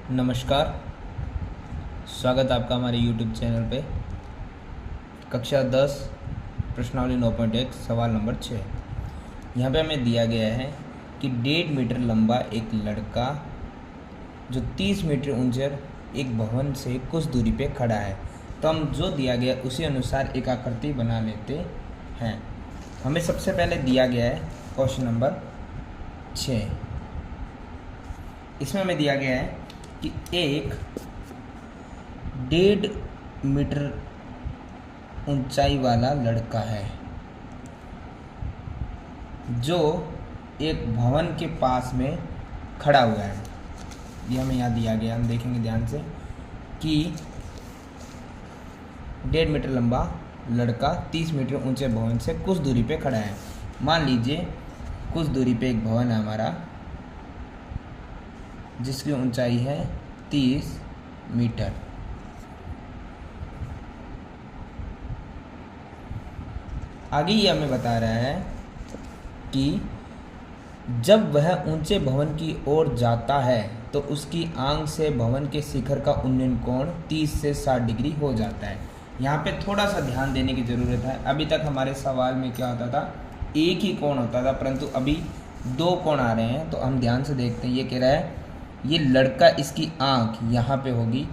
नमस्कार। स्वागत आपका हमारे YouTube चैनल पे। कक्षा 10 प्रश्नावली 9.1 सवाल नंबर 6। यहाँ पे हमें दिया गया है कि 1.5 मीटर लंबा एक लड़का जो 30 मीटर ऊंचे एक भवन से कुछ दूरी पे खड़ा है। तो हम जो दिया गया उसी अनुसार एक आकृति बना लेते हैं। हमें सबसे पहले दिया गया है क्वेश्चन नंबर 6। इसमें हमें दिया गया है कि एक 1.5 मीटर ऊंचाई वाला लड़का है जो एक भवन के पास में खड़ा हुआ है। ये हमें यहाँ दिया गया, हम देखेंगे ध्यान से कि 1.5 मीटर लंबा लड़का 30 मीटर ऊंचे भवन से कुछ दूरी पे खड़ा है। मान लीजिए कुछ दूरी पे एक भवन है हमारा जिसकी ऊंचाई है 30 मीटर। आगे ये हमें बता रहा है कि जब वह ऊंचे भवन की ओर जाता है तो उसकी आंख से भवन के शिखर का उन्नयन कोण 30 से 60 डिग्री हो जाता है। यहाँ पे थोड़ा सा ध्यान देने की ज़रूरत है। अभी तक हमारे सवाल में क्या होता था, एक ही कोण होता था, परंतु अभी दो कोण आ रहे हैं। तो हम ध्यान से देखते हैं। ये कह रहा है ये लड़का, इसकी आंख यहाँ पे होगी।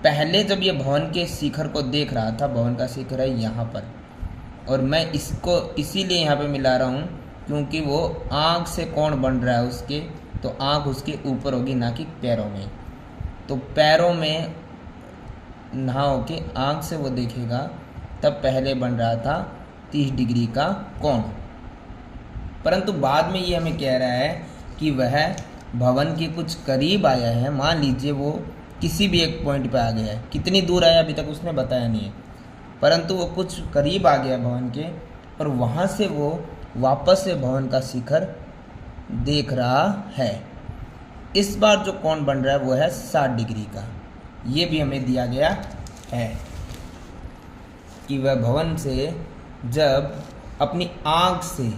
पहले जब ये भवन के शिखर को देख रहा था, भवन का शिखर है यहाँ पर, और मैं इसको इसीलिए यहाँ पे मिला रहा हूँ क्योंकि वो आंख से कोण बन रहा है उसके, तो आंख उसके ऊपर होगी, ना कि पैरों में। तो पैरों में ना होके आंख से वो देखेगा, तब पहले बन रहा था 30 डिग्री का कोण। परंतु बाद में ये हमें कह रहा है कि वह भवन के कुछ करीब आया है। मान लीजिए वो किसी भी एक पॉइंट पे आ गया है, कितनी दूर आया अभी तक उसने बताया नहीं है, परंतु वो कुछ करीब आ गया भवन के, और वहाँ से वो वापस से भवन का शिखर देख रहा है। इस बार जो कोण बन रहा है वो है 60 डिग्री का। ये भी हमें दिया गया है कि वह भवन से जब अपनी आँख से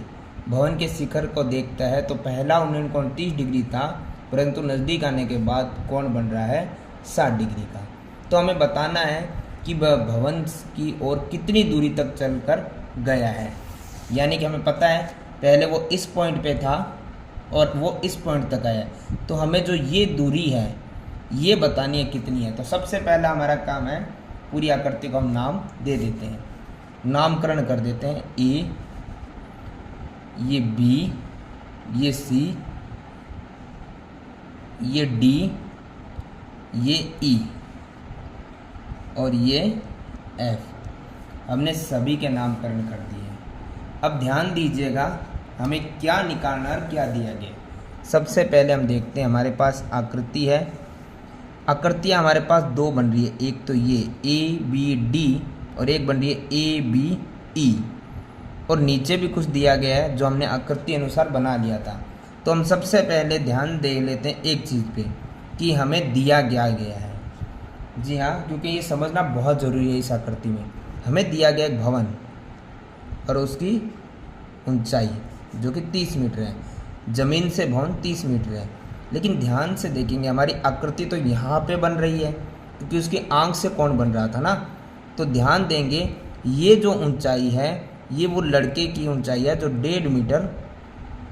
भवन के शिखर को देखता है तो पहला उन्नयन कोण 30 डिग्री था, परंतु नज़दीक आने के बाद कोण बन रहा है 60 डिग्री का। तो हमें बताना है कि वह भवन की ओर कितनी दूरी तक चलकर गया है। यानी कि हमें पता है पहले वो इस पॉइंट पे था और वो इस पॉइंट तक आया, तो हमें जो ये दूरी है ये बतानी है कितनी है। तो सबसे पहला हमारा काम है, पूरी आकृति को हम नाम दे देते हैं, नामकरण कर देते हैं। ए, ये बी, ये सी, ये डी, ये ई और ये एफ। हमने सभी के नामकरण कर दिए। अब ध्यान दीजिएगा हमें क्या निकालना और क्या दिया गया। सबसे पहले हम देखते हैं, हमारे पास आकृति है। आकृतियाँ हमारे पास दो बन रही है, एक तो ये ए बी डी और एक बन रही है ए बी ई, और नीचे भी कुछ दिया गया है जो हमने आकृति अनुसार बना लिया था। तो हम सबसे पहले ध्यान दे लेते हैं एक चीज़ पे कि हमें दिया गया है। जी हाँ, क्योंकि ये समझना बहुत ज़रूरी है। इस आकृति में हमें दिया गया एक भवन और उसकी ऊंचाई जो कि 30 मीटर है। ज़मीन से भवन 30 मीटर है, लेकिन ध्यान से देखेंगे हमारी आकृति तो यहाँ पे बन रही है क्योंकि उसकी आंख से कोण बन रहा था ना। तो ध्यान देंगे ये जो ऊंचाई है ये वो लड़के की ऊंचाई है जो 1.5 मीटर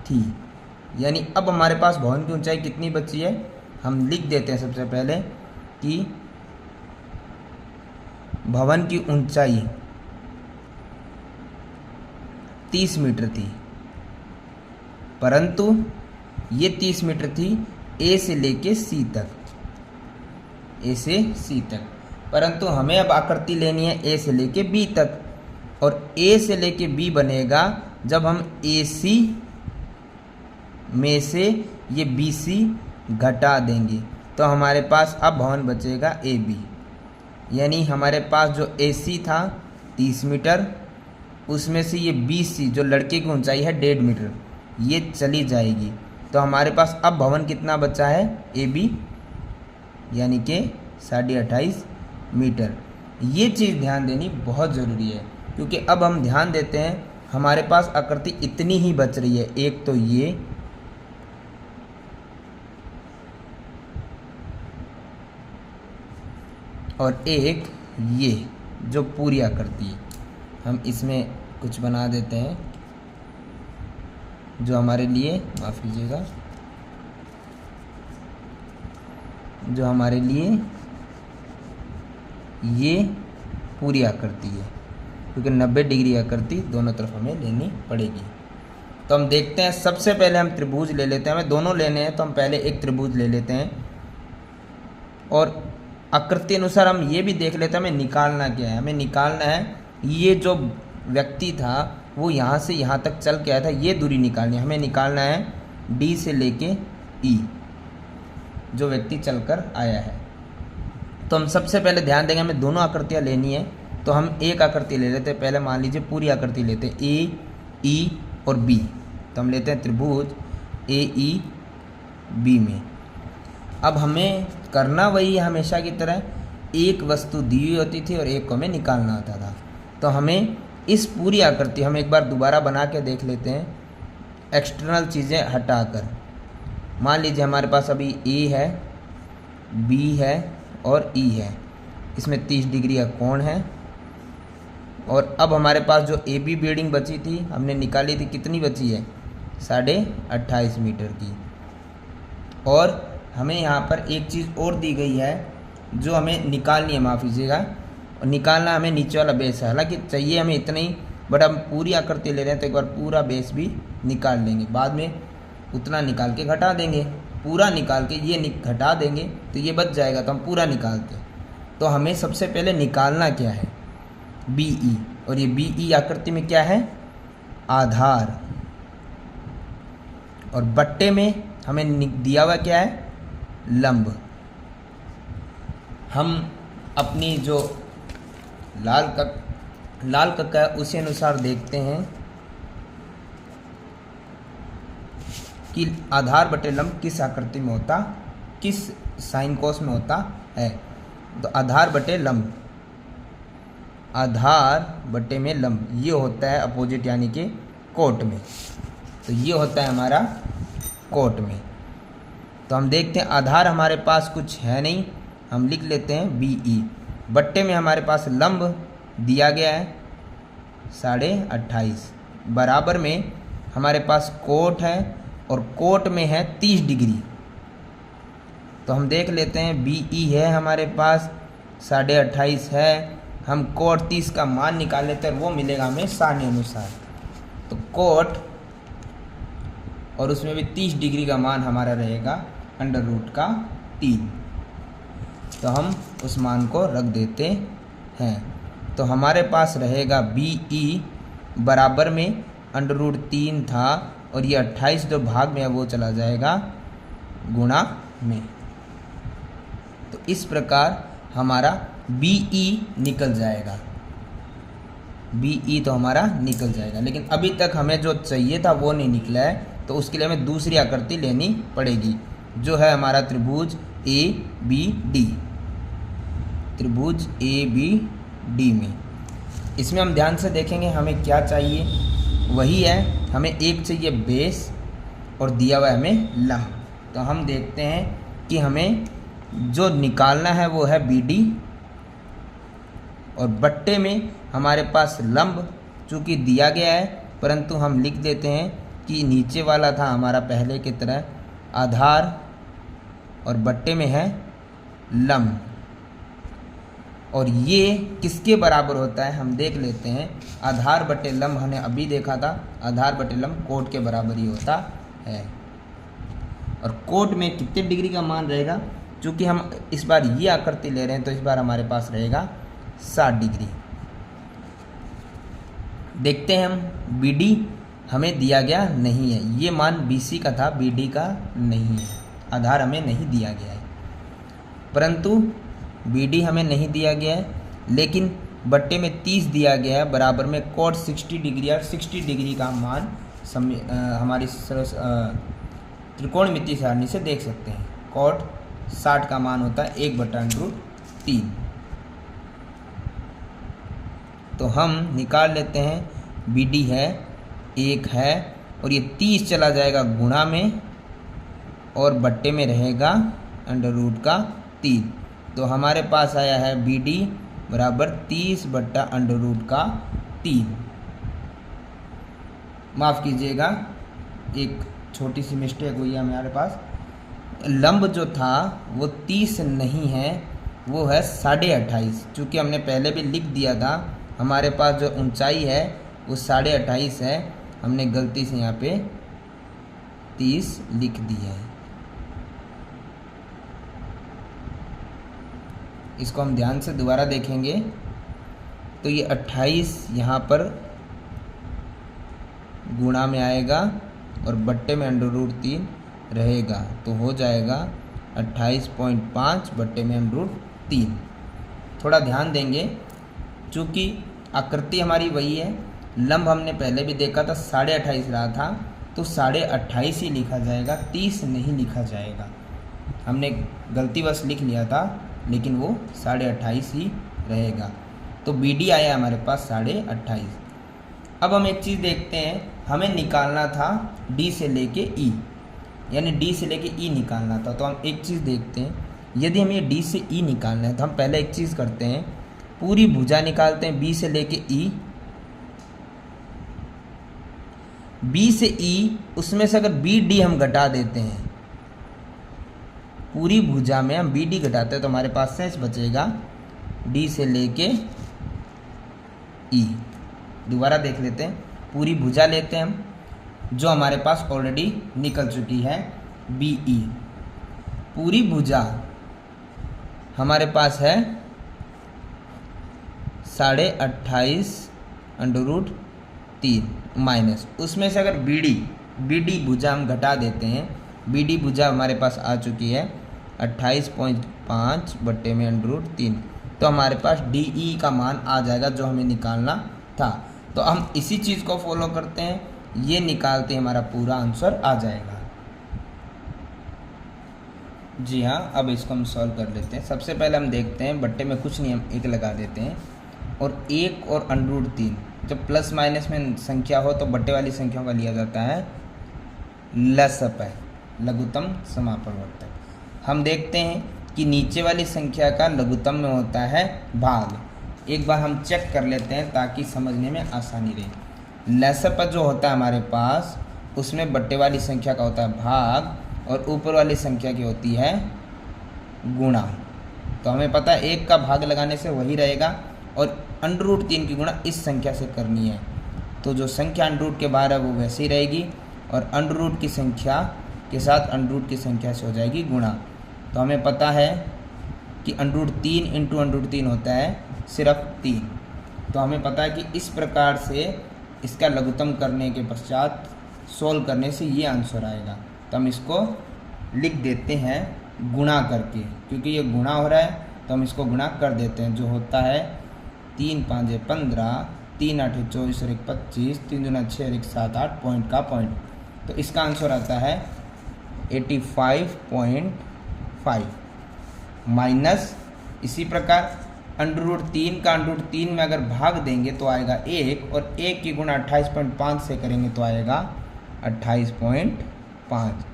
थी। यानी अब हमारे पास भवन की ऊंचाई कितनी बची है, हम लिख देते हैं सबसे पहले कि भवन की ऊंचाई 30 मीटर थी, परंतु ये 30 मीटर थी ए से लेके सी तक, ए से सी तक। परंतु हमें अब आकृति लेनी है ए से लेके बी तक, और ए से लेके बी बनेगा जब हम ए सी में से ये बी सी घटा देंगे, तो हमारे पास अब भवन बचेगा ए बी। यानी हमारे पास जो ए सी था 30 मीटर, उसमें से ये बी सी जो लड़के की ऊंचाई है 1.5 मीटर, ये चली जाएगी। तो हमारे पास अब भवन कितना बचा है ए बी, यानी कि 28.5 मीटर। ये चीज़ ध्यान देनी बहुत ज़रूरी है, क्योंकि अब हम ध्यान देते हैं हमारे पास आकृति इतनी ही बच रही है। एक तो ये और एक ये जो पूरी आकृति है, हम इसमें कुछ बना देते हैं जो हमारे लिए, माफ़ कीजिएगा, जो हमारे लिए ये पूरी आकृति है, क्योंकि 90 डिग्री आकृति दोनों तरफ हमें लेनी पड़ेगी। तो हम देखते हैं, सबसे पहले हम त्रिभुज ले लेते हैं, हमें दोनों लेने हैं तो हम पहले एक त्रिभुज ले लेते हैं और आकृति अनुसार हम ये भी देख लेते हैं हमें निकालना क्या है। हमें निकालना है ये जो व्यक्ति था वो यहाँ से यहाँ तक चल के आया था, ये दूरी निकालनी है। हमें निकालना है डी से लेके ई, जो व्यक्ति चलकर आया है। तो हम सबसे पहले ध्यान देंगे हमें दोनों आकृतियाँ लेनी है, तो हम एक आकृति ले लेते हैं। पहले मान लीजिए पूरी आकृति लेते हैं, ए, ई और बी। तो हम लेते हैं त्रिभुज ए ई बी में। अब हमें करना वही है हमेशा की तरह, एक वस्तु दी हुई होती थी और एक को हमें निकालना होता था। तो हमें इस पूरी आकृति हम एक बार दोबारा बना के देख लेते हैं, एक्सटर्नल चीज़ें हटाकर। मान लीजिए हमारे पास अभी ए है, बी है और ई है, इसमें 30 डिग्री का कोण है। और अब हमारे पास जो ए बी बिल्डिंग बची थी हमने निकाली थी, कितनी बची है, 28.5 मीटर की। और हमें यहाँ पर एक चीज़ और दी गई है जो हमें निकालनी है, माफ़ कीजिएगा, और निकालना हमें नीचे वाला बेस है। हालांकि चाहिए हमें इतना ही, बट हम पूरी आकृति ले रहे हैं तो एक बार पूरा बेस भी निकाल लेंगे, बाद में उतना निकाल के घटा देंगे। पूरा निकाल के ये घटा देंगे तो ये बच जाएगा, तो हम पूरा निकालते हैं। तो हमें सबसे पहले निकालना क्या है, बी ई, और ये बी ई आकृति में क्या है, आधार। और बट्टे में हमें दिया हुआ क्या है, लंब। हम अपनी जो लाल कक्का है उसी अनुसार देखते हैं कि आधार बटे लंब किस आकृति में होता, किस साइन कोस में होता है। तो आधार बटे लंब, आधार बटे में लंब ये होता है अपोजिट यानी कि कोट में। तो ये होता है हमारा कोट में। तो हम देखते हैं आधार हमारे पास कुछ है नहीं, हम लिख लेते हैं बी ई। बट्टे में हमारे पास लंब दिया गया है 28.5, बराबर में हमारे पास कोट है और कोट में है 30 डिग्री। तो हम देख लेते हैं बी ई है हमारे पास 28.5 है, हम कोट 30 का मान निकाल लेते हैं और वो मिलेगा हमें सारणी अनुसार। तो कोट और उसमें भी 30 डिग्री का मान हमारा रहेगा √3। तो हम उस मान को रख देते हैं। तो हमारे पास रहेगा बी ई बराबर में √3 था और ये 28 जो भाग में है वो चला जाएगा गुणा में। तो इस प्रकार हमारा बी ई निकल जाएगा, बी ई तो हमारा निकल जाएगा। लेकिन अभी तक हमें जो चाहिए था वो नहीं निकला है, तो उसके लिए हमें दूसरी आकृति लेनी पड़ेगी जो है हमारा त्रिभुज ए बी डी। त्रिभुज ए बी डी में इसमें हम ध्यान से देखेंगे हमें क्या चाहिए, वही है हमें एक चाहिए बेस और दिया हुआ है हमें लंब। तो हम देखते हैं कि हमें जो निकालना है वो है बी डी, और बट्टे में हमारे पास लंब चूँकि दिया गया है, परंतु हम लिख देते हैं कि नीचे वाला था हमारा पहले की तरह आधार और बट्टे में है लंब। और ये किसके बराबर होता है हम देख लेते हैं, आधार बटे लंब हमने अभी देखा था, आधार बटे लंब कोट के बराबर ही होता है। और कोट में कितने डिग्री का मान रहेगा, चूँकि हम इस बार ये आकृति ले रहे हैं तो इस बार हमारे पास रहेगा 60 डिग्री। देखते हैं हम बी डी हमें दिया गया नहीं है, ये मान बी सी का था, बी डी का नहीं है, आधार हमें नहीं दिया गया है। परंतु बी डी हमें नहीं दिया गया है, लेकिन बट्टे में 30 दिया गया है, बराबर में कोट 60 डिग्री और 60 डिग्री का मान हमारी त्रिकोणमितीय सारणी से देख सकते हैं। कोट 60 का मान होता है 1/√3। तो हम निकाल लेते हैं बी डी है 1 है और ये 30 चला जाएगा गुणा में और बट्टे में रहेगा √3। तो हमारे पास आया है BD बराबर 30/√3। माफ़ कीजिएगा, एक छोटी सी मिस्टेक हुई है हमारे पास। लंब जो था वो 30 नहीं है, वो है 28.5। चूँकि हमने पहले भी लिख दिया था, हमारे पास जो ऊंचाई है वो 28.5 है, हमने गलती से यहाँ पे 30 लिख दिया है। इसको हम ध्यान से दोबारा देखेंगे तो ये 28 यहाँ पर गुणा में आएगा और बट्टे में √3 रहेगा, तो हो जाएगा 28.5 बट्टे में √3। थोड़ा ध्यान देंगे, चूँकि आकृति हमारी वही है, लंब हमने पहले भी देखा था 28.5 रहा था, तो 28.5 ही लिखा जाएगा, 30 नहीं लिखा जाएगा। हमने गलतीवश लिख लिया था, लेकिन वो 28.5 ही रहेगा। तो BD आया हमारे पास 28.5। अब हम एक चीज़ देखते हैं, हमें निकालना था D से लेके E, यानी D से लेके E निकालना था। तो हम एक चीज़ देखते हैं, यदि हमें D से E निकालना है तो हम पहले एक चीज़ करते हैं, पूरी भुजा निकालते हैं B से लेके E। B से E, उसमें से अगर BD हम घटा देते हैं, पूरी भुजा में हम BD घटाते हैं तो हमारे पास शेष बचेगा D से लेके E। दोबारा देख लेते हैं, पूरी भुजा लेते हैं हम, जो हमारे पास ऑलरेडी निकल चुकी है BE। पूरी भुजा हमारे पास है 28.5/√3 माइनस, उसमें से अगर BD भुजा हम घटा देते हैं, BD भुजा हमारे पास आ चुकी है 28.5 बट्टे में √3, तो हमारे पास DE का मान आ जाएगा जो हमें निकालना था। तो हम इसी चीज़ को फॉलो करते हैं, ये निकालते हैं, हमारा पूरा आंसर आ जाएगा। जी हाँ, अब इसको हम सॉल्व कर लेते हैं। सबसे पहले हम देखते हैं, बट्टे में कुछ नहीं, हम 1 लगा देते हैं, और 1 और √3, जब प्लस माइनस में संख्या हो तो बट्टे वाली संख्याओं का लिया जाता है लसप, लघुत्तम समापवर्तक। हम देखते हैं कि नीचे वाली संख्या का लघुत्तम में होता है भाग। एक बार हम चेक कर लेते हैं ताकि समझने में आसानी रहे। लसप जो होता है हमारे पास, उसमें बट्टे वाली संख्या का होता है भाग और ऊपर वाली संख्या की होती है गुणा। तो हमें पता है 1 का भाग लगाने से वही रहेगा, और √3 की गुणा इस संख्या से करनी है। तो जो संख्या √ के बाहर है वो वैसे ही रहेगी, और √ की संख्या के साथ √ की संख्या से हो जाएगी गुणा। तो हमें पता है कि √3 इंटू √3 होता है सिर्फ 3। तो हमें पता है कि इस प्रकार से इसका लघुत्तम करने के पश्चात सोल्व करने से ये आंसर आएगा। तो हम इसको लिख देते हैं गुणा करके, क्योंकि ये गुणा हो रहा है तो हम इसको गुणा कर देते हैं, जो होता है 3 5 15, 3 8 24 और 1 25, 3 दूना 6 और 1 7 8, पॉइंट का पॉइंट। तो इसका आंसर आता है 85.5 माइनस, इसी प्रकार √3 का √3 में अगर भाग देंगे तो आएगा 1, और 1 की गुणा 28.5 से करेंगे तो आएगा 28.5।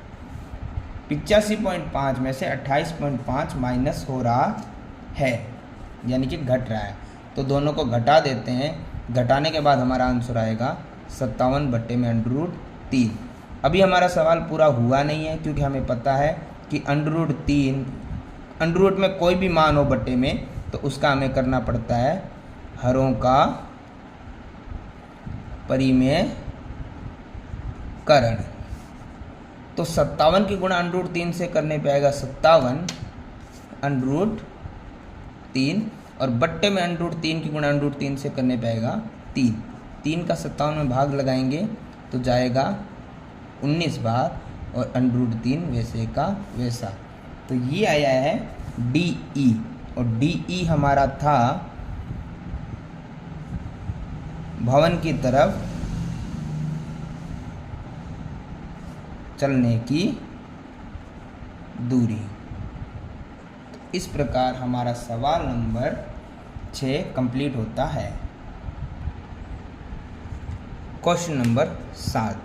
85.5 में से 28.5 माइनस हो रहा है, यानी कि घट रहा है। तो दोनों को घटा देते हैं, घटाने के बाद हमारा आंसर आएगा 57 बट्टे में √3। अभी हमारा सवाल पूरा हुआ नहीं है, क्योंकि हमें पता है कि √3 में कोई भी मान हो बट्टे में, तो उसका हमें करना पड़ता है हरों का परिमेयकरण। तो 57 की गुणा √3 से करने पे आएगा 57 और बट्टे में √3 की गुणा √3 से करने पे आएगा 3 का 57 में भाग लगाएंगे तो जाएगा 19 बार, और √3 वैसे का वैसा। तो ये आया है DE, और DE हमारा था भवन की तरफ चलने की दूरी। तो इस प्रकार हमारा सवाल नंबर 6 कंप्लीट होता है। क्वेश्चन नंबर 7,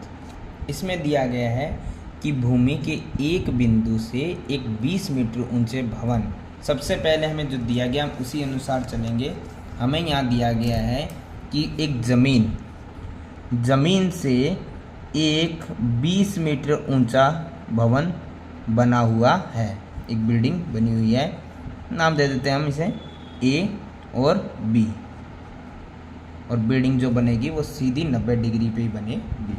इसमें दिया गया है कि भूमि के एक बिंदु से एक 20 मीटर ऊंचे भवन सबसे पहले हमें जो दिया गया हम उसी अनुसार चलेंगे। हमें यहाँ दिया गया है कि एक ज़मीन से एक 20 मीटर ऊंचा भवन बना हुआ है, एक बिल्डिंग बनी हुई है। नाम दे देते हैं हम इसे ए और बी, और बिल्डिंग जो बनेगी वो सीधी 90 डिग्री पे ही बनेगी।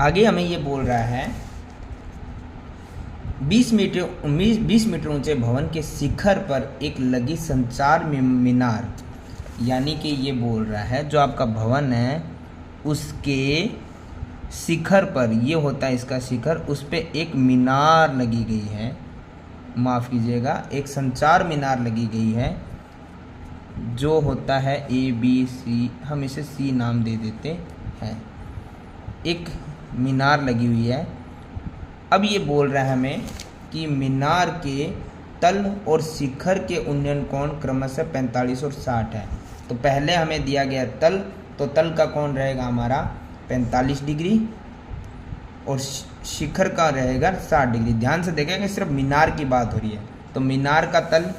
आगे हमें ये बोल रहा है 20 मीटर ऊंचे भवन के शिखर पर एक लगी संचार मीनार, यानी कि ये बोल रहा है जो आपका भवन है उसके शिखर पर, ये होता है इसका शिखर, उस पे एक मीनार लगी गई है, माफ़ कीजिएगा एक संचार मीनार लगी गई है, जो होता है ABC, हम इसे C नाम दे देते हैं। एक मीनार लगी हुई है। अब ये बोल रहा है हमें कि मीनार के तल और शिखर के उन्नयन कोण क्रमशः 45 और 60 है। तो पहले हमें दिया गया तल, तो तल का कोण रहेगा हमारा 45 डिग्री और शिखर का रहेगा 60 डिग्री। ध्यान से देखेंगे सिर्फ मीनार की बात हो रही है, तो मीनार का तल,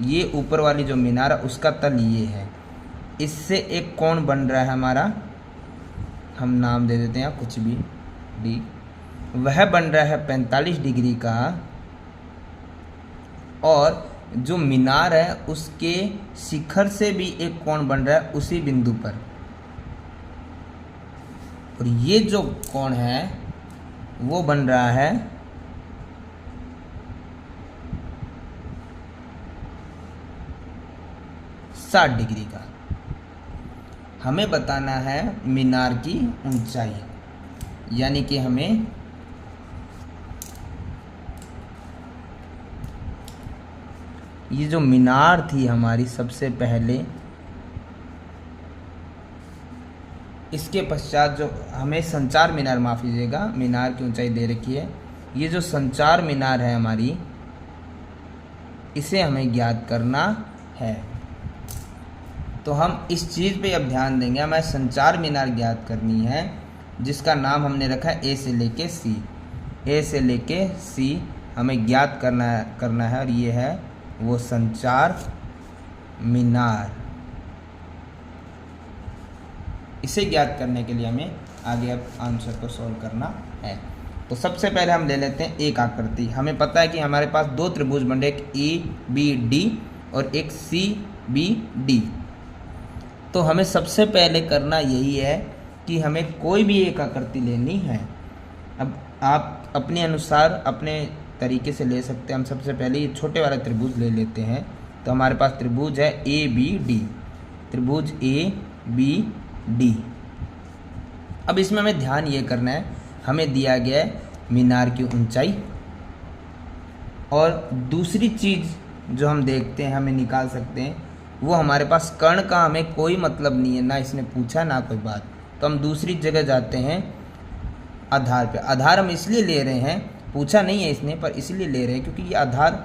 ये ऊपर वाली जो मीनार है उसका तल ये है, इससे एक कोण बन रहा है हमारा, हम नाम दे देते हैं कुछ भी डी, वह बन रहा है 45 डिग्री का, और जो मीनार है उसके शिखर से भी एक कोण बन रहा है उसी बिंदु पर, और ये जो कोण है वो बन रहा है 60 डिग्री का। हमें बताना है मीनार की ऊंचाई, यानी कि हमें ये जो मीनार थी हमारी सबसे पहले, इसके पश्चात जो हमें संचार मीनार, माफ़ कीजिएगा मीनार की ऊंचाई दे रखी है, ये जो संचार मीनार है हमारी, इसे हमें ज्ञात करना है। तो हम इस चीज़ पे अब ध्यान देंगे, हमें संचार मीनार ज्ञात करनी है, जिसका नाम हमने रखा है ए से लेके सी, ए से लेके सी हमें ज्ञात करना है, और ये है वो संचार मीनार। इसे ज्ञात करने के लिए हमें आगे अब आंसर को सॉल्व करना है। तो सबसे पहले हम ले लेते हैं एक आकृति। हमें पता है कि हमारे पास दो त्रिभुज बन रहे, एक ABD और एक CBD। तो हमें सबसे पहले करना यही है कि हमें कोई भी एक आकृति लेनी है। अब आप अपने अनुसार अपने तरीके से ले सकते हैं। हम सबसे पहले ये छोटे वाला त्रिभुज ले लेते हैं। तो हमारे पास त्रिभुज है ABD, त्रिभुज ABD। अब इसमें हमें ध्यान ये करना है, हमें दिया गया है मीनार की ऊंचाई, और दूसरी चीज़ जो हम देखते हैं हमें निकाल सकते हैं, वो हमारे पास कर्ण का हमें कोई मतलब नहीं है, ना इसने पूछा ना कोई बात। तो हम दूसरी जगह जाते हैं आधार पे। आधार हम इसलिए ले रहे हैं, पूछा नहीं है इसने, पर इसलिए ले रहे हैं क्योंकि ये आधार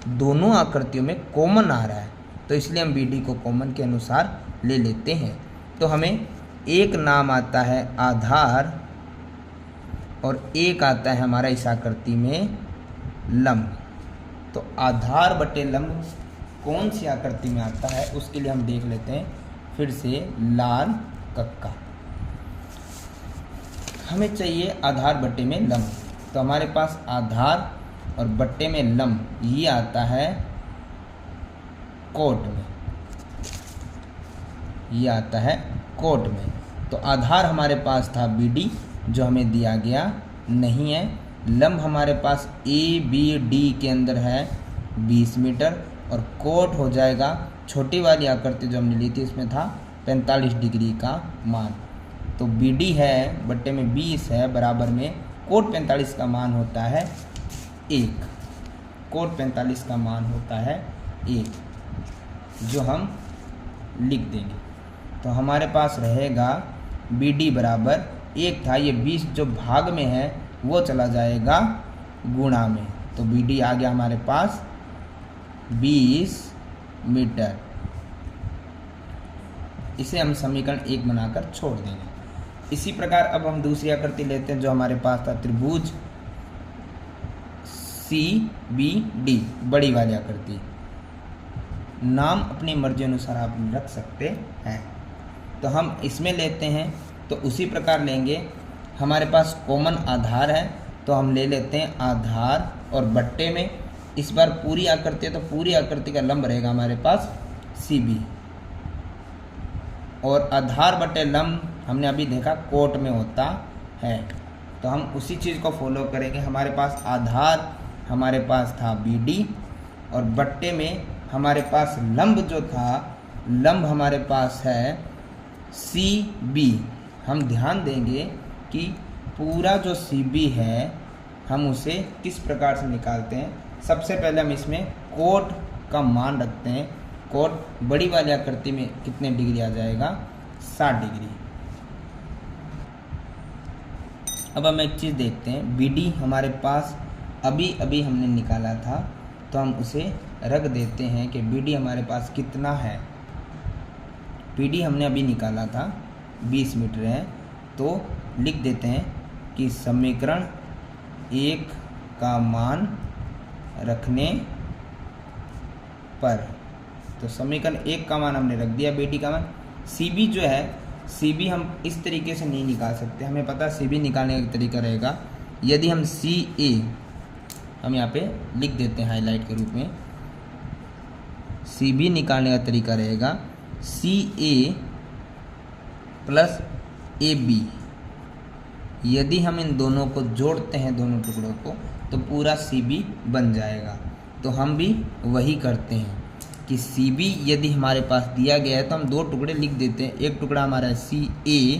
दोनों आकृतियों में कॉमन आ रहा है, तो इसलिए हम BD को कॉमन के अनुसार ले लेते हैं। तो हमें एक नाम आता है आधार और एक आता है हमारा इस आकृति में लंब। तो आधार बटे लंब कौन सी आकृति में आता है उसके लिए हम देख लेते हैं फिर से लाल कक्का। हमें चाहिए आधार बट्टे में लंब, तो हमारे पास आधार और बट्टे में लंब ये आता है कोट में, ये आता है कोट में। तो आधार हमारे पास था BD जो हमें दिया गया नहीं है। लंब हमारे पास ABD के अंदर है 20 मीटर, और कोट हो जाएगा छोटी वाली आकृति जो हमने ली थी इसमें था 45 डिग्री का मान। तो BD है बट्टे में 20 है बराबर में कोट 45 का मान होता है 1, कोट 45 का मान होता है 1, जो हम लिख देंगे। तो हमारे पास रहेगा BD बराबर 1 था, ये 20 जो भाग में है वो चला जाएगा गुणा में, तो BD आ गया हमारे पास 20 मीटर। इसे हम समीकरण 1 बनाकर छोड़ देंगे। इसी प्रकार अब हम दूसरी आकृति लेते हैं जो हमारे पास था त्रिभुज CBD, बड़ी वाली आकृति। नाम अपनी मर्जी अनुसार आप रख सकते हैं। तो हम इसमें लेते हैं तो उसी प्रकार लेंगे। हमारे पास कॉमन आधार है तो हम ले लेते हैं आधार, और बट्टे में इस बार पूरी आकृति है तो पूरी आकृति का लंब रहेगा हमारे पास CB, और आधार बटे लंब हमने अभी देखा कोट में होता है, तो हम उसी चीज़ को फॉलो करेंगे। हमारे पास आधार हमारे पास था BD, और बट्टे में हमारे पास लंब जो था, लंब हमारे पास है CB। हम ध्यान देंगे कि पूरा जो CB है हम उसे किस प्रकार से निकालते हैं। सबसे पहले हम इसमें कोट का मान रखते हैं। कोट बड़ी वाली आकृति में कितने डिग्री आ जाएगा, 60 डिग्री। अब हम एक चीज़ देखते हैं, BD हमारे पास अभी अभी हमने निकाला था तो हम उसे रख देते हैं कि BD हमारे पास कितना है। BD हमने अभी निकाला था 20 मीटर है, तो लिख देते हैं कि समीकरण 1 का मान रखने पर, तो समीकरण 1 का मान हमने रख दिया, BD का मान। CB जो है, CB हम इस तरीके से नहीं निकाल सकते, हमें पता है CB निकालने का तरीका रहेगा। यदि हम CA हम यहाँ पे लिख देते हैं हाईलाइट के रूप में, CB निकालने का तरीका रहेगा CA प्लस AB। यदि हम इन दोनों को जोड़ते हैं, दोनों टुकड़ों को, तो पूरा CB बन जाएगा। तो हम भी वही करते हैं कि CB यदि हमारे पास दिया गया है तो हम दो टुकड़े लिख देते हैं। एक टुकड़ा हमारा है CA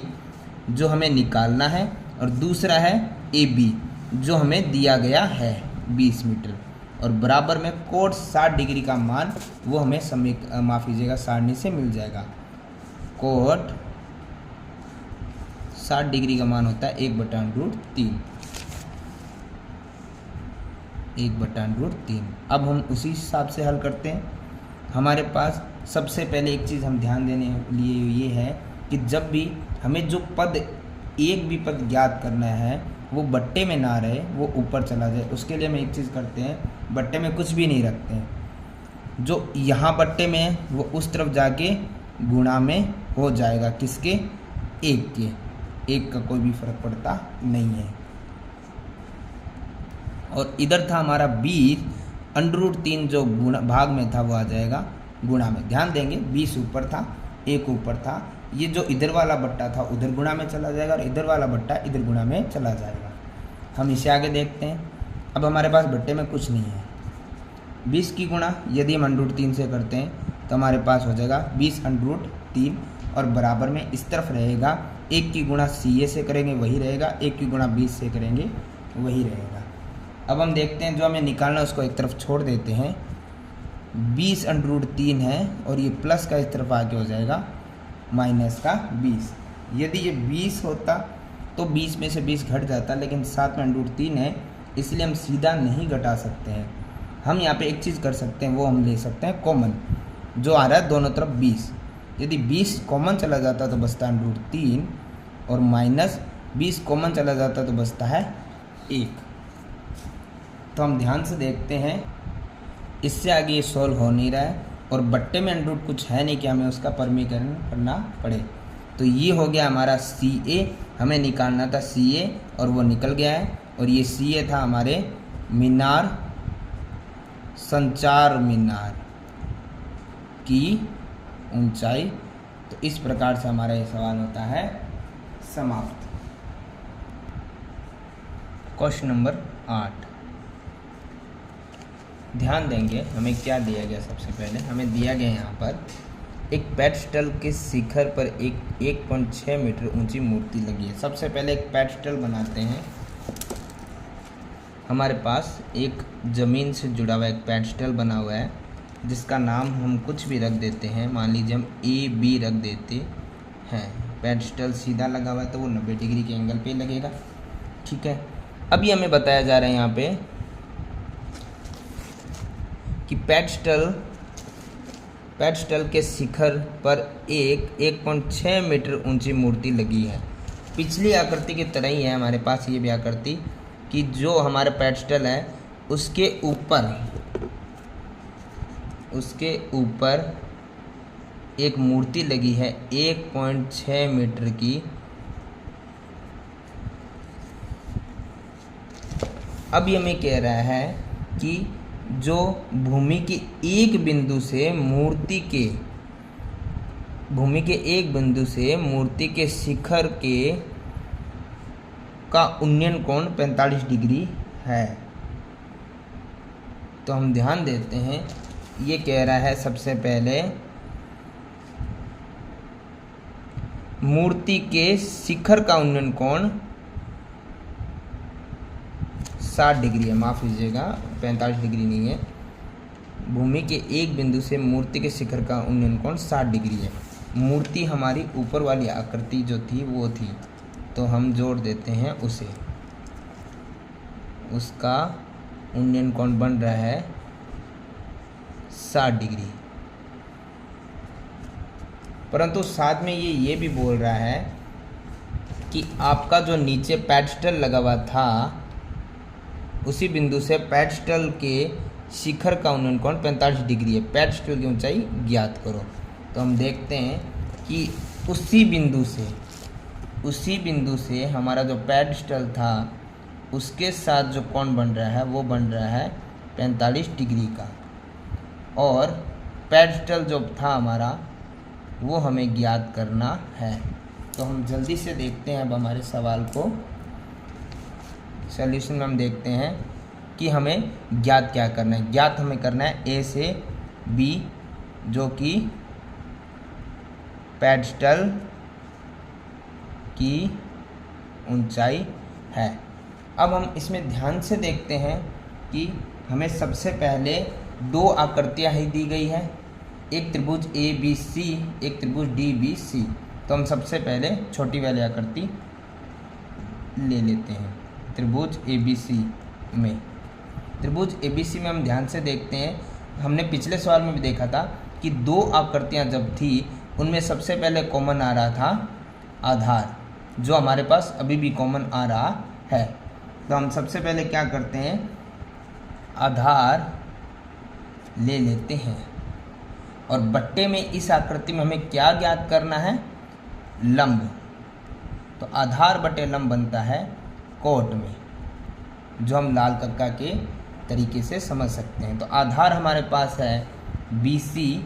जो हमें निकालना है, और दूसरा है AB जो हमें दिया गया है 20 मीटर, और बराबर में कोट 60 डिग्री का मान वो हमें माफ़ कीजिएगा सारणी से मिल जाएगा। कोट 60 डिग्री का मान होता है 1/√3, 1/√3। अब हम उसी हिसाब से हल करते हैं। हमारे पास सबसे पहले एक चीज़ हम ध्यान देने लिए ये है कि जब भी हमें जो पद, एक भी पद ज्ञात करना है वो बट्टे में ना रहे, वो ऊपर चला जाए। उसके लिए हम एक चीज़ करते हैं, बट्टे में कुछ भी नहीं रखते हैं। जो यहाँ बट्टे में है वो उस तरफ जाके गुणा में हो जाएगा, किसके, 1 के। 1 का कोई भी फर्क पड़ता नहीं है। और इधर था हमारा 20/√3 जो गुणा भाग में था वो आ जाएगा गुणा में। ध्यान देंगे 20 ऊपर था, 1 ऊपर था, ये जो इधर वाला बट्टा था उधर गुणा में चला जाएगा, और इधर वाला बट्टा इधर गुणा में चला जाएगा। हम इसे आगे देखते हैं। अब हमारे पास बट्टे में कुछ नहीं है। 20 की गुणा यदि हम √3 से करते हैं तो हमारे पास हो जाएगा 20/√3, और बराबर में इस तरफ रहेगा 1 की गुणा CA से करेंगे वही रहेगा, 1 की गुणा 20 से करेंगे वही रहेगा। अब हम देखते हैं जो हमें निकालना है उसको एक तरफ छोड़ देते हैं। 20/√3 है और ये प्लस का इस तरफ आके हो जाएगा माइनस का 20। यदि ये 20 होता तो 20 में से 20 घट जाता, लेकिन 7/√3 है इसलिए हम सीधा नहीं घटा सकते हैं। हम यहाँ पे एक चीज़ कर सकते हैं, वो हम ले सकते हैं कॉमन, जो आ रहा है दोनों तरफ 20। यदि 20 कॉमन चला जाता तो बचता है √3, और माइनस 20 कॉमन चला जाता तो बचता है 1। तो हम ध्यान से देखते हैं, इससे आगे ये सॉल्व हो नहीं रहा है, और बट्टे में √ कुछ है नहीं कि हमें उसका परमीकरण करना पड़े। तो ये हो गया हमारा CA, हमें निकालना था CA और वो निकल गया है। और ये CA था हमारे मीनार, संचार मीनार की ऊंचाई। तो इस प्रकार से हमारा ये सवाल होता है समाप्त। क्वेश्चन नंबर 8, ध्यान देंगे हमें क्या दिया गया। सबसे पहले हमें दिया गया यहाँ पर एक पेडस्टल के शिखर पर एक 1.6 मीटर ऊंची मूर्ति लगी है। सबसे पहले एक पेडस्टल बनाते हैं। हमारे पास एक ज़मीन से जुड़ा हुआ एक पेडस्टल बना हुआ है, जिसका नाम हम कुछ भी रख देते हैं। मान लीजिए हम AB रख देते हैं। पेडस्टल सीधा लगा हुआ है तो वो 90 डिग्री के एंगल पे लगेगा, ठीक है। अभी हमें बताया जा रहा है यहाँ पे कि पेडस्टल के शिखर पर एक 1.6 मीटर ऊंची मूर्ति लगी है। पिछली आकृति की तरह ही है हमारे पास ये भी आकृति, कि जो हमारा पेडस्टल है उसके ऊपर उसके ऊपर एक मूर्ति लगी है 1.6 मीटर की। अब ये हमें कह रहा है कि जो भूमि के एक बिंदु से मूर्ति के शिखर का उन्नयन कोण 45 डिग्री है। तो हम ध्यान देते हैं, ये कह रहा है सबसे पहले मूर्ति के शिखर का उन्नयन कोण 60 डिग्री है, माफ़ कीजिएगा 45 डिग्री नहीं है। भूमि के एक बिंदु से मूर्ति के शिखर का उन्नयन कोण 60 डिग्री है। मूर्ति हमारी ऊपर वाली आकृति जो थी वो थी, तो हम जोड़ देते हैं उसे। उसका उन्नयन कोण बन रहा है 60 डिग्री। परंतु साथ में ये भी बोल रहा है कि आपका जो नीचे पेडस्टल लगा हुआ था, उसी बिंदु से पेडस्टल के शिखर का उन्नयन कोण 45 डिग्री है। पेडस्टल की ऊंचाई ज्ञात करो। तो हम देखते हैं कि उसी बिंदु से हमारा जो पेडस्टल था उसके साथ जो कोण बन रहा है वो बन रहा है 45 डिग्री का, और पेडस्टल जो था हमारा वो हमें ज्ञात करना है। तो हम जल्दी से देखते हैं अब हमारे सवाल को। सॉल्यूशन में हम देखते हैं कि हमें ज्ञात क्या करना है। ज्ञात हमें करना है ए से बी, जो कि पेडस्टल की ऊंचाई है। अब हम इसमें ध्यान से देखते हैं कि हमें सबसे पहले दो आकृतियां ही दी गई है, एक त्रिभुज ए बी सी, एक त्रिभुज डी बी सी। तो हम सबसे पहले छोटी वाली आकृति ले लेते हैं। त्रिभुज ए बी सी में हम ध्यान से देखते हैं, हमने पिछले सवाल में भी देखा था कि दो आकृतियां जब थी उनमें सबसे पहले कॉमन आ रहा था आधार, जो हमारे पास अभी भी कॉमन आ रहा है। तो हम सबसे पहले क्या करते हैं, आधार ले लेते हैं, और बट्टे में इस आकृति में हमें क्या ज्ञात करना है, लंब। तो आधार बटे लंब बनता है कोट में, जो हम लाल कक्का के तरीके से समझ सकते हैं। तो आधार हमारे पास है BC,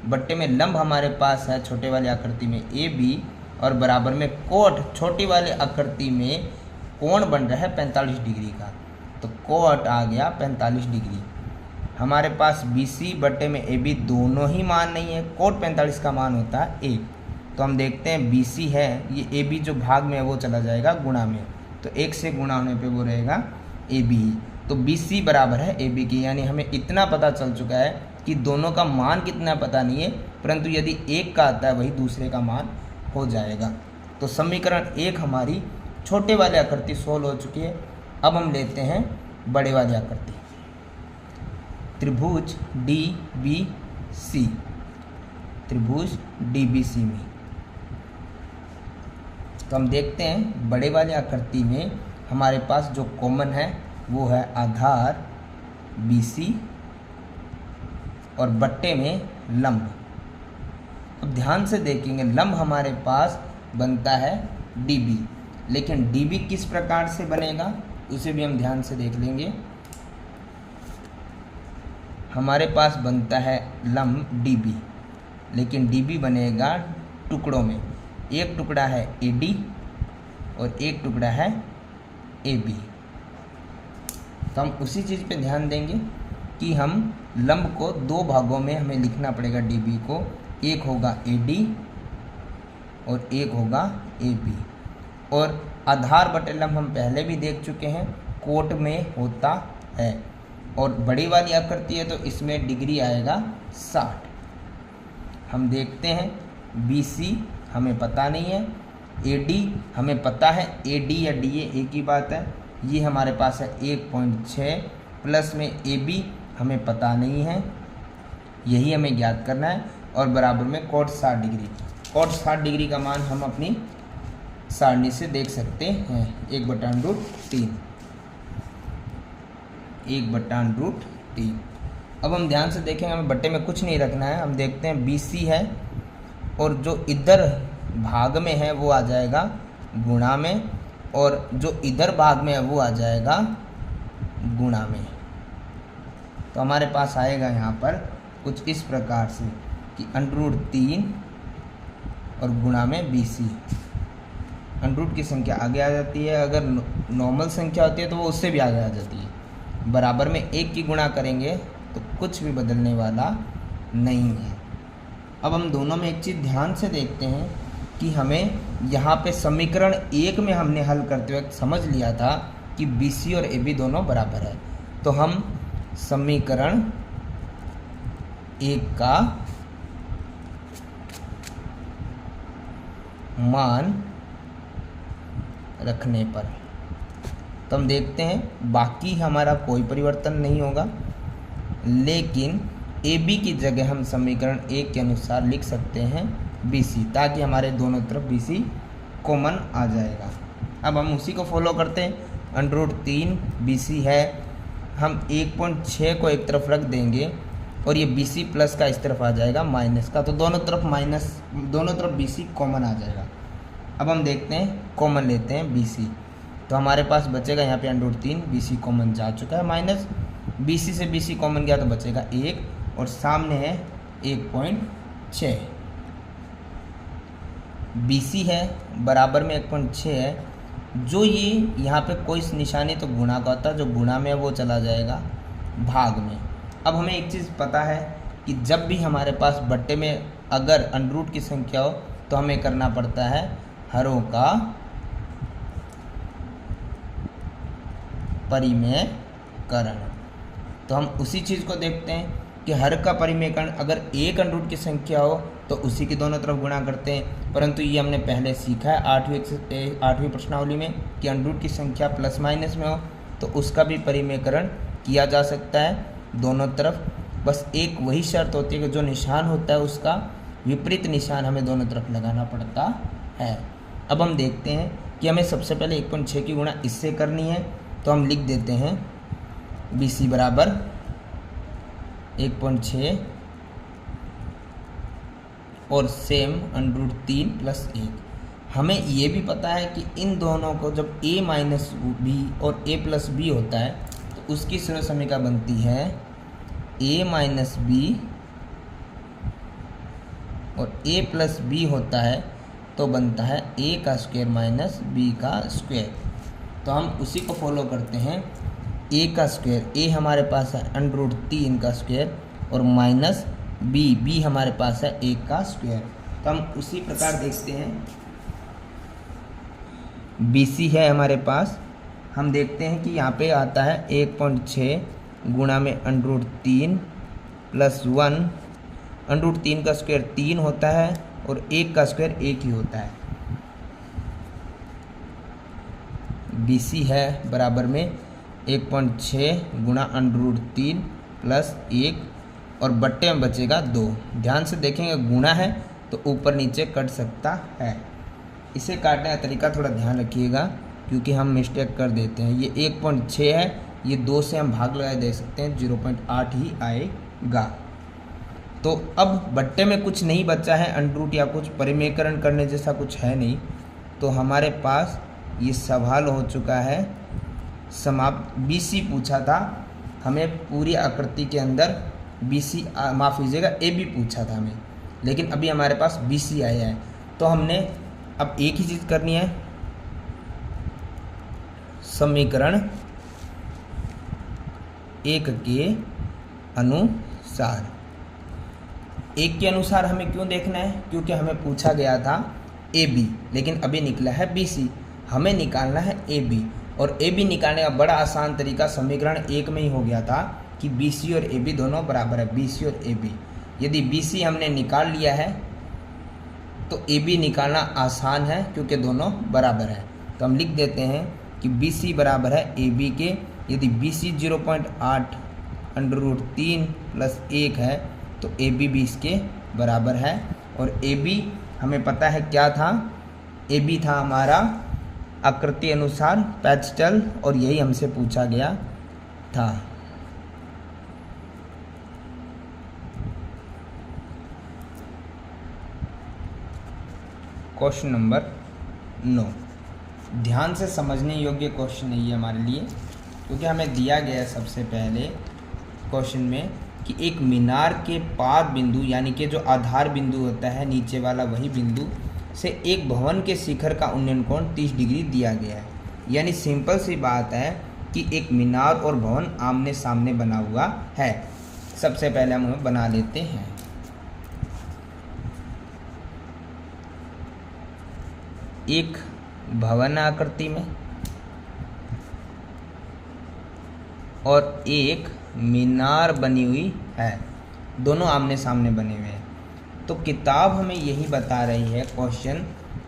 बट्टे में लंब हमारे पास है छोटे वाली आकृति में AB, और बराबर में कोट छोटी वाली आकृति में कोण बन रहा है 45 डिग्री का। तो कोट आ गया 45 डिग्री। हमारे पास BC बट्टे में AB दोनों ही मान नहीं है, कोट 45 का मान होता है 1। तो हम देखते हैं BC है, ये AB जो भाग में है वो चला जाएगा गुणा में, तो 1 से गुणा होने पे वो रहेगा AB। तो BC बराबर है AB की, यानी हमें इतना पता चल चुका है कि दोनों का मान कितना पता नहीं है, परंतु यदि एक का आता है वही दूसरे का मान हो जाएगा। तो समीकरण 1 हमारी छोटे वाले आकृति सोल्व हो चुकी है। अब हम लेते हैं बड़े वाली आकृति, त्रिभुज DBC। त्रिभुज DBC में तो हम देखते हैं बड़े वाली आकृति में हमारे पास जो कॉमन है वो है आधार BC और बट्टे में लंब। अब ध्यान से देखेंगे, लंब हमारे पास बनता है DB, लेकिन DB किस प्रकार से बनेगा उसे भी हम ध्यान से देख लेंगे। हमारे पास बनता है लंब DB, लेकिन DB बनेगा टुकड़ों में, एक टुकड़ा है AD और एक टुकड़ा है AB। तो हम उसी चीज़ पे ध्यान देंगे कि हम लंब को दो भागों में हमें लिखना पड़ेगा DB को, एक होगा AD और एक होगा AB। और आधार बटे लंब हम पहले भी देख चुके हैं, कोट में होता है, और बड़ी वाली आकृति है तो इसमें डिग्री आएगा 60। हम देखते हैं BC हमें पता नहीं है, AD हमें पता है, AD या DA एक ही बात है, ये हमारे पास है 1.6, प्लस में AB हमें पता नहीं है, यही हमें ज्ञात करना है, और बराबर में कोट 60 डिग्री। कोट 60 डिग्री का मान हम अपनी सारणी से देख सकते हैं, 1/√3, 1/√3। अब हम ध्यान से देखेंगे, हमें बट्टे में कुछ नहीं रखना है। हम देखते हैं BC है और जो इधर भाग में है वो आ जाएगा गुणा में, और जो इधर भाग में है वो आ जाएगा गुणा में। तो हमारे पास आएगा यहाँ पर कुछ इस प्रकार से कि √3 और गुणा में BC। अंडरूट की संख्या आगे आ जाती है, अगर नॉर्मल संख्या होती है तो वो उससे भी आगे आ जाती है। बराबर में 1 की गुणा करेंगे तो कुछ भी बदलने वाला नहीं है। अब हम दोनों में एक चीज़ ध्यान से देखते हैं कि हमें यहाँ पे समीकरण 1 में हमने हल करते वक्त समझ लिया था कि BC और AB दोनों बराबर है। तो हम समीकरण 1 का मान रखने पर तो हम देखते हैं बाकी हमारा कोई परिवर्तन नहीं होगा, लेकिन AB की जगह हम समीकरण 1 के अनुसार लिख सकते हैं BC, ताकि हमारे दोनों तरफ BC कॉमन आ जाएगा। अब हम उसी को फॉलो करते हैं। √3 BC है, हम 1.6 को एक तरफ रख देंगे और ये BC प्लस का इस तरफ आ जाएगा माइनस का, तो दोनों तरफ BC कॉमन आ जाएगा। अब हम देखते हैं कॉमन लेते हैं BC, तो हमारे पास बचेगा यहाँ पे √3, BC कॉमन जा चुका है माइनस, BC से BC कॉमन गया तो बचेगा 1 और सामने है 1.6। BC है बराबर में 1.6 है, जो ये यहाँ पे कोई निशानी तो गुणा का होता है, जो गुणा में है वो चला जाएगा भाग में। अब हमें एक चीज़ पता है कि जब भी हमारे पास बट्टे में अगर अंडरूट की संख्या हो तो हमें करना पड़ता है हरों का परिमेयकरण। तो हम उसी चीज़ को देखते हैं कि हर का परिमेयकरण अगर एक अंडरूट की संख्या हो तो उसी की दोनों तरफ गुणा करते हैं, परंतु ये हमने पहले सीखा है 8वीं प्रश्नावली में कि अंडरूट की संख्या प्लस माइनस में हो तो उसका भी परिमेयकरण किया जा सकता है दोनों तरफ। बस एक वही शर्त होती है कि जो निशान होता है उसका विपरीत निशान हमें दोनों तरफ लगाना पड़ता है। अब हम देखते हैं कि हमें सबसे पहले 1.6 की गुणा इससे करनी है, तो हम लिख देते हैं BC बराबर 1.6 और सेम √3 + 1। हमें ये भी पता है कि इन दोनों को जब A - B और A + B होता है तो उसकी सरल समीकरण बनती है A - B और A + B होता है तो बनता है A² - B²। तो हम उसी को फॉलो करते हैं। A² A हमारे पास है √3² और माइनस B हमारे पास है 1²। तो हम उसी प्रकार देखते हैं BC है हमारे पास, हम देखते हैं कि यहाँ पे आता है 1.6 गुणा में √3 + 1। √3² 3 होता है और 1² 1 ही होता है। BC है बराबर में 1.6 गुणा √3 + 1 और बट्टे में बचेगा 2। ध्यान से देखेंगे गुणा है तो ऊपर नीचे कट सकता है। इसे काटने का तरीका थोड़ा ध्यान रखिएगा क्योंकि हम मिस्टेक कर देते हैं। ये 1.6 है, ये 2 से हम भाग लगा दे सकते हैं, 0.8 ही आएगा। तो अब बट्टे में कुछ नहीं बचा है अंडरूट या कुछ परिमेयकरण करने जैसा कुछ है नहीं, तो हमारे पास ये सवाल हो चुका है समाप्त। BC पूछा था हमें पूरी आकृति के अंदर, BC माफ़ कीजिएगा AB पूछा था हमें, लेकिन अभी हमारे पास BC आया है। तो हमने अब एक ही चीज़ करनी है, समीकरण 1 के अनुसार। 1 के अनुसार हमें क्यों देखना है? क्योंकि हमें पूछा गया था AB, लेकिन अभी निकला है BC। हमें निकालना है AB, और AB निकालने का बड़ा आसान तरीका समीकरण 1 में ही हो गया था कि BC और AB दोनों बराबर है। BC और AB, यदि BC हमने निकाल लिया है तो AB निकालना आसान है क्योंकि दोनों बराबर है। तो हम लिख देते हैं कि BC बराबर है AB के। यदि BC 0.8 √3 + 1 है तो AB भी इसके बराबर है। और AB हमें पता है क्या था, AB था हमारा आकृति अनुसार पैचटल, और यही हमसे पूछा गया था। Question number 9। ध्यान से समझने योग्य क्वेश्चन है ये हमारे लिए, क्योंकि हमें दिया गया है सबसे पहले क्वेश्चन में कि एक मीनार के पाद बिंदु यानी कि जो आधार बिंदु होता है नीचे वाला वही बिंदु से एक भवन के शिखर का उन्नयन कोण 30 डिग्री दिया गया है। यानी सिंपल सी बात है कि एक मीनार और भवन आमने सामने बना हुआ है। सबसे पहले हम बना लेते हैं। एक भवन आकृति में और एक मीनार बनी हुई है, दोनों आमने सामने बने हुए हैं। तो किताब हमें यही बता रही है क्वेश्चन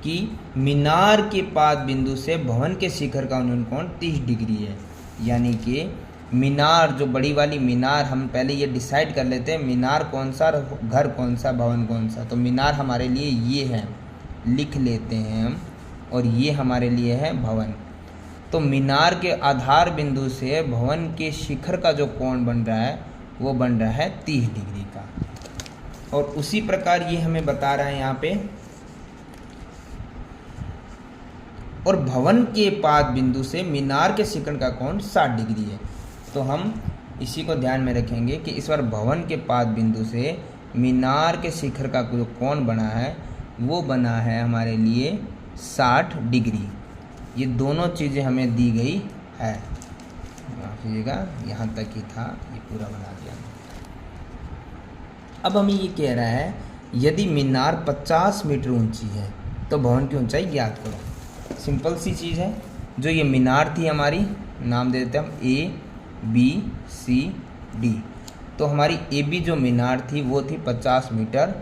कि मीनार के पाद बिंदु से भवन के शिखर का उन्नयन कोण 30 डिग्री है। यानी कि मीनार, जो बड़ी वाली मीनार, हम पहले ये डिसाइड कर लेते हैं मीनार कौन सा, घर कौन सा, भवन कौन सा। तो मीनार हमारे लिए ये है, लिख लेते हैं हम, और ये हमारे लिए है भवन। तो मीनार के आधार बिंदु से भवन के शिखर का जो कोण बन रहा है वो बन रहा है 30 डिग्री का। और उसी प्रकार ये हमें बता रहा है यहाँ पे, और भवन के पाद बिंदु से मीनार के शिखर का कोण 60 डिग्री है। तो हम इसी को ध्यान में रखेंगे कि इस बार भवन के पाद बिंदु से मीनार के शिखर का जो कोण बना है वो बना है हमारे लिए 60 डिग्री। ये दोनों चीज़ें हमें दी गई है। माफ कीजिएगा, यहाँ तक ही था, ये पूरा बना दिया। अब हमें ये कह रहा है यदि मीनार 50 मीटर ऊंची है तो भवन की ऊंचाई ज्ञात करो। सिंपल सी चीज़ है। जो ये मीनार थी हमारी, नाम दे देते हम ABCD। तो हमारी AB जो मीनार थी वो थी 50 मीटर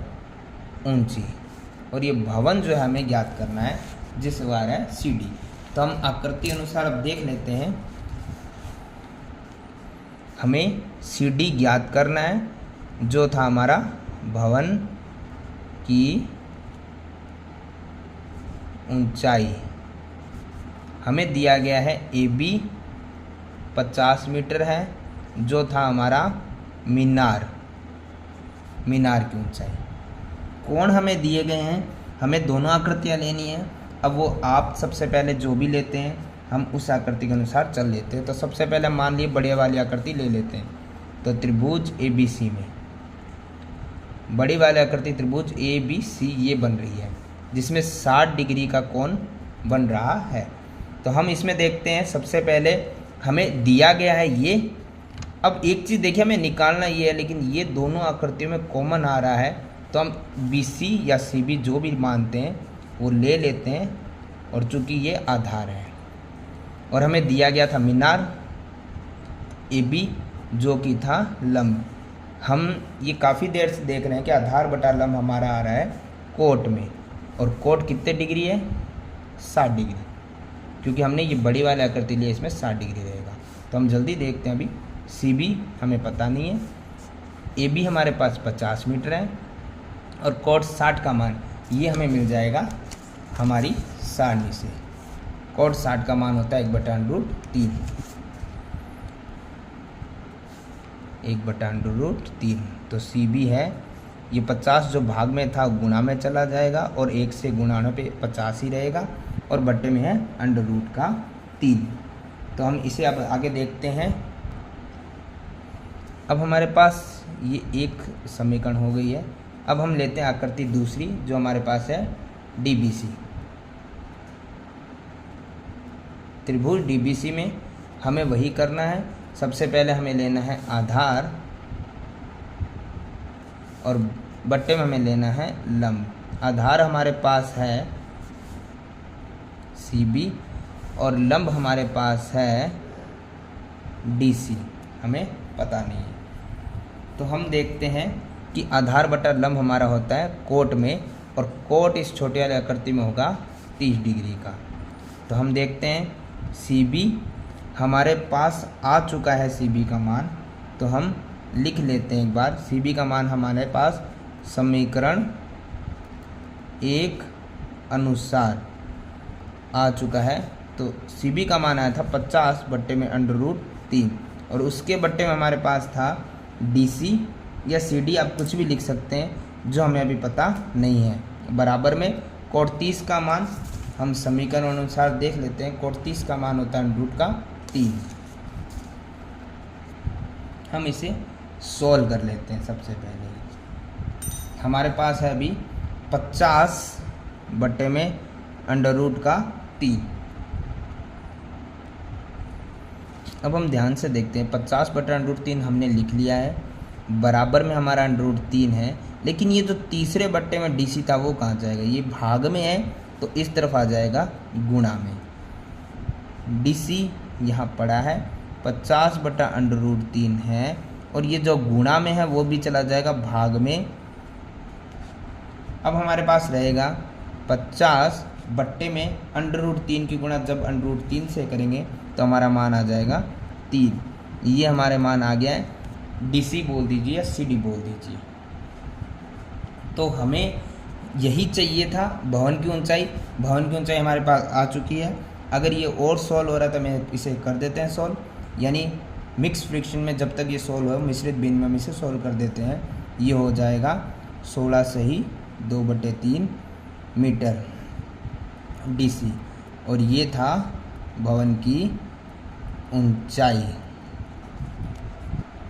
ऊंची, और ये भवन जो है हमें ज्ञात करना है जिस बार है CD। तो हम आकृति अनुसार अब देख लेते हैं। हमें CD ज्ञात करना है, जो था हमारा भवन की ऊंचाई। हमें दिया गया है AB 50 मीटर है, जो था हमारा मीनार की ऊंचाई। कोण हमें दिए गए हैं, हमें दोनों आकृतियाँ लेनी है। अब वो आप सबसे पहले जो भी लेते हैं हम उस आकृति के अनुसार चल लेते हैं। तो सबसे पहले मान लिए बड़े वाली आकृति ले लेते हैं। तो त्रिभुज ABC में बड़ी वाली आकृति त्रिभुज ABC ये बन रही है, जिसमें 60 डिग्री का कोण बन रहा है। तो हम इसमें देखते हैं, सबसे पहले हमें दिया गया है ये। अब एक चीज़ देखिए, हमें निकालना ये है, लेकिन ये दोनों आकृतियों में कॉमन आ रहा है, तो हम BC या CB जो भी मानते हैं वो ले लेते हैं। और चूंकि ये आधार है, और हमें दिया गया था मीनार AB जो कि था लंब। हम ये काफ़ी देर से देख रहे हैं कि आधार बटा लंब हमारा आ रहा है कोट में, और कोट कितने डिग्री है, 60 डिग्री। क्योंकि हमने ये बड़ी वाली आकृति ली है, इसमें 60 डिग्री रहेगा। तो हम जल्दी देखते हैं। अभी CB हमें पता नहीं है, AB हमारे पास 50 मीटर है, और कोट 60 का मान ये हमें मिल जाएगा हमारी सारणी से। कोट 60 का मान होता है 1/√3। 1/√3। तो CB है ये 50 जो भाग में था गुणा में चला जाएगा, और 1 से गुणा होने पे 50 ही रहेगा, और बट्टे में है √3। तो हम इसे अब आगे देखते हैं। अब हमारे पास ये एक समीकरण हो गई है। अब हम लेते हैं आकृति दूसरी जो हमारे पास है DBC। त्रिभुज DBC में हमें वही करना है। सबसे पहले हमें लेना है आधार, और बट्टे में हमें लेना है लंब। आधार हमारे पास है CB, और लंब हमारे पास है DC, हमें पता नहीं है। तो हम देखते हैं कि आधार बटा लंब हमारा होता है कोट में, और कोट इस छोटे वाले आकृति में होगा 30 डिग्री का। तो हम देखते हैं CB हमारे पास आ चुका है, CB का मान। तो हम लिख लेते हैं एक बार। CB का मान हमारे पास समीकरण 1 अनुसार आ चुका है। तो CB का मान आया था 50 बट्टे में √3, और उसके बट्टे में हमारे पास था DC या CD, आप कुछ भी लिख सकते हैं जो हमें अभी पता नहीं है। बराबर में कोट 30 का मान हम समीकरण अनुसार देख लेते हैं। कोट 30 का मान होता है अंडर रूट का 3। हम इसे सोल्व कर लेते हैं। सबसे पहले हमारे पास है अभी 50 बटे में अंडर रूट का 3। अब हम ध्यान से देखते हैं, 50 बटा अंडर रूट 3 हमने लिख लिया है, बराबर में हमारा अंडर रूट 3 है। लेकिन ये जो तीसरे बट्टे में डीसी था वो कहाँ जाएगा? ये भाग में है तो इस तरफ आ जाएगा गुणा में। डीसी यहाँ पड़ा है, 50 बटा अंडर रूट 3 है, और ये जो गुणा में है वो भी चला जाएगा भाग में। अब हमारे पास रहेगा 50 बट्टे में अंडर रूट 3 की गुणा जब अंडर रूट 3 से करेंगे तो हमारा मान आ जाएगा 3। ये हमारे मान आ गया है। डीसी बोल दीजिए या सीडी बोल दीजिए। तो हमें यही चाहिए था, भवन की ऊंचाई। भवन की ऊंचाई हमारे पास आ चुकी है। अगर ये और सॉल्व हो रहा है तो मैं इसे कर देते हैं सॉल्व, यानी मिक्स फ्रिक्शन में जब तक ये सॉल्व हो, मिश्रित विनिमय में इसे सॉल्व कर देते हैं। ये हो जाएगा 16 सही 2/3 मीटर डीसी, और ये था भवन की ऊंचाई।